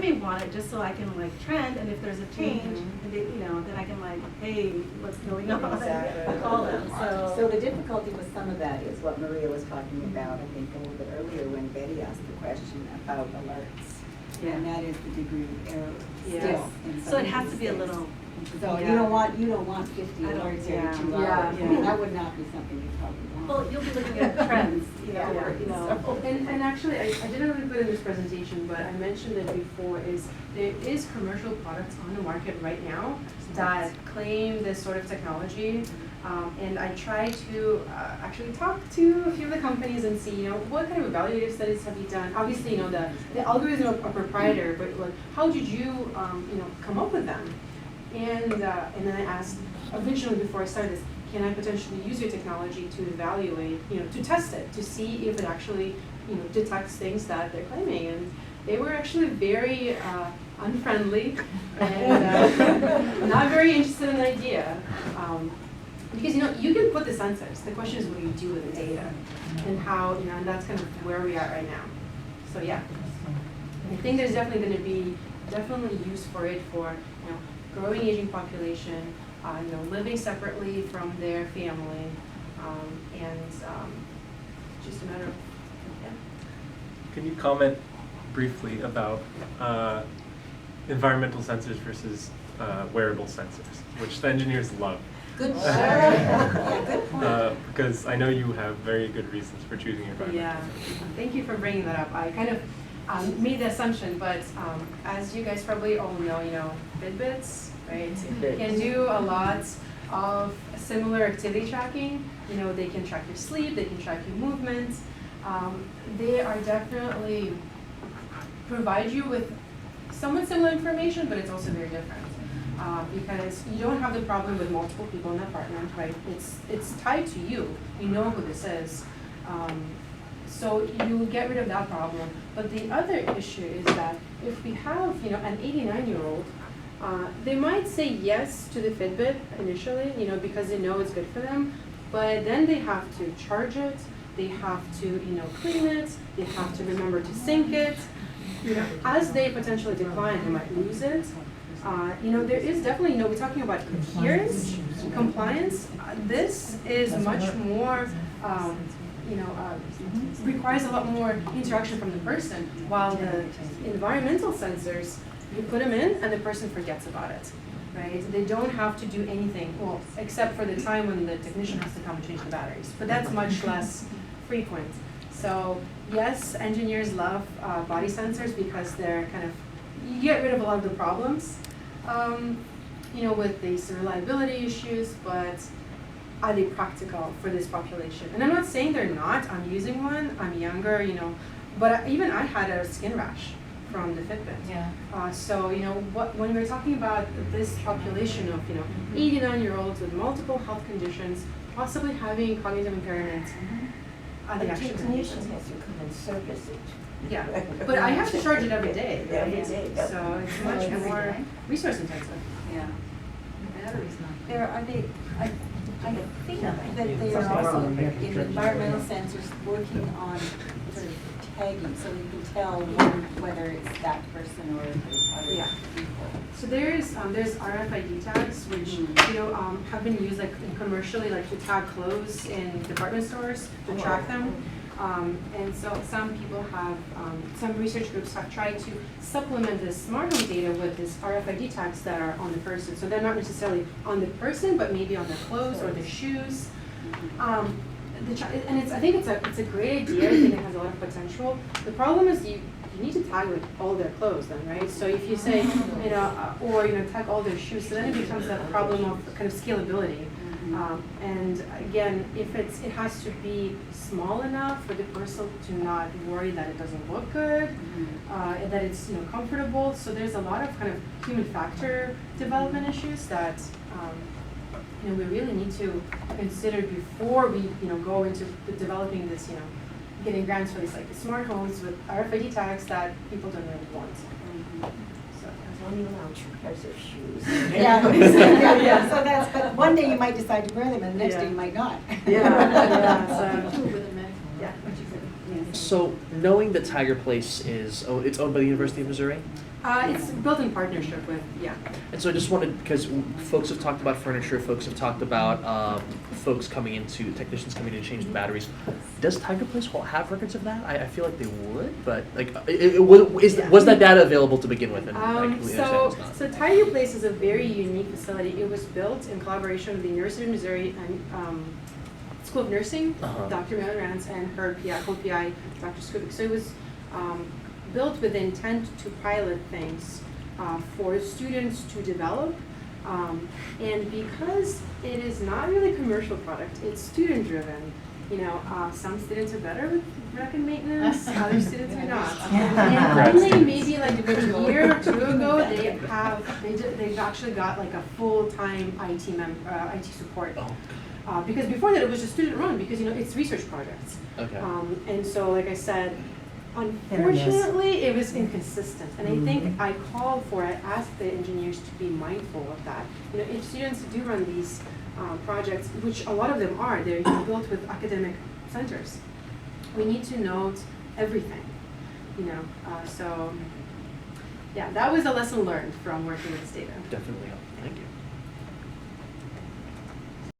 may want it just so I can like trend, and if there's a change, then I can like, hey, what's going on? Exactly. Call them. So the difficulty with some of that is what Maria was talking about, I think, a little bit earlier when Betty asked the question about alerts. Yeah. And that is the degree of error Yes. still. in some So it of has these to be a things. little. So Yeah. you don't want 50 I don't- alerts yeah. every 2 Yeah, hours. yeah. That would not be something you probably want. Well, you'll be looking at trends, Yeah. And actually, I didn't really put in this presentation, but I mentioned it before, is there is commercial products on the market right now that claim this sort of technology. And I try to actually talk to a few of the companies and see, what kind of evaluative studies have you done? Obviously, the algorithms are proprietary, but like, how did you, come up with them? And then I asked, originally before I started this, can I potentially use your technology to evaluate, to test it, to see if it actually, detects things that they're claiming? And they were actually very unfriendly and not very interested in the idea. Because you can put the sensors. The question is what do you do with the data, and how, and that's kind of where we are right now. So yeah, I think there's definitely going to be use for it for growing aging population, living separately from their family, and just a matter of Can you comment briefly about environmental sensors versus wearable sensors, which the engineers love? Good point. Because I know you have very good reasons for choosing environmental Yeah, sensors. thank you for bringing that up. I kind of made the assumption, but as you guys probably all know, Fitbits, right, can do a lot of similar activity tracking. They can track your sleep, they can track your movement. They are definitely provide you with somewhat similar information, but it's also very different. Because you don't have the problem with multiple people in the apartment, right? It's tied to you. You know who this is. So you get rid of that problem. But the other issue is that if we have, an 89-year-old, they might say yes to the Fitbit initially, because they know it's good for them. But then they have to charge it. They have to, clean it. They have to remember to sync it. As they potentially decline, they might lose it. There is definitely, we're talking about adherence, compliance. This is much more, requires a lot more interaction from the person, while the environmental sensors, you put them in and the person forgets about it, right? They don't have to do anything, well, except for the time when the technician has to come and change the batteries, but that's much less frequent. So yes, engineers love body sensors because they're kind of, you get rid of a lot of the problems, with these reliability issues, but are they practical for this population? And I'm not saying they're not. I'm using one. I'm younger, but even I had a skin rash from the Fitbit. Yeah. So when we're talking about this population of 89-year-olds with multiple health conditions, possibly having cognitive impairment, are they actually technician has to come and service it. Yeah, but I have to charge it every day. Right? Every day. So it's much Every more day? resource intensive. Yeah. I think that they are also in environmental sensors working on sort of tagging, so you can tell whether it's that person or it's other people. So there's RFID tags which have been used commercially, to tag clothes in department stores to track them. And so some people have, some research groups have tried to supplement this smart home data with these RFID tags that are on the person. So they're not necessarily on the person, but maybe on their clothes or their shoes. And I think it's a great idea. I think it has a lot of potential. The problem is you need to tag all their clothes then, right? So if you say, or tag all their shoes, so then it becomes a problem of kind of scalability. And again, if it has to be small enough for the person to not worry that it doesn't look good, and that it's comfortable. So there's a lot of kind of human factor development issues that we really need to consider before we go into developing this getting grants for these smart homes with RFID tags that people don't really want. Only allow two pairs of shoes. Yeah. So that's, but one day you might decide to wear them and the next day you might not. Yeah. So, With a medical. yeah. Yeah. So knowing that Tiger Place is, it's owned by the University of Missouri? It's built in partnership with, yeah. And so I just wanted, because folks have talked about furniture, folks have talked about technicians coming in to change the batteries. Does Tiger Place have records of that? I feel like they would, but like, was that data available to begin with? And I completely understand it's not. So Tiger Place is a very unique facility. It was built in collaboration with the University of Missouri and School of Nursing, Dr. Mary Rance, and her co-PI, Dr. Skubik. So it was built with the intent to pilot things for students to develop. And because it is not really a commercial product, it's student driven. You know, some students are better with record maintenance, other students are not. And only maybe like a year or two ago, they've actually got like a full-time IT support. Because before that it was just student run, because you know it's research projects. Okay. And so like I said, unfortunately it was inconsistent, and I think I asked the engineers to be mindful of that. You know, if students do run these projects, which a lot of them are, they're built with academic centers, we need to note everything, you know. So yeah, that was a lesson learned from working with this data. Definitely helpful. Thank you.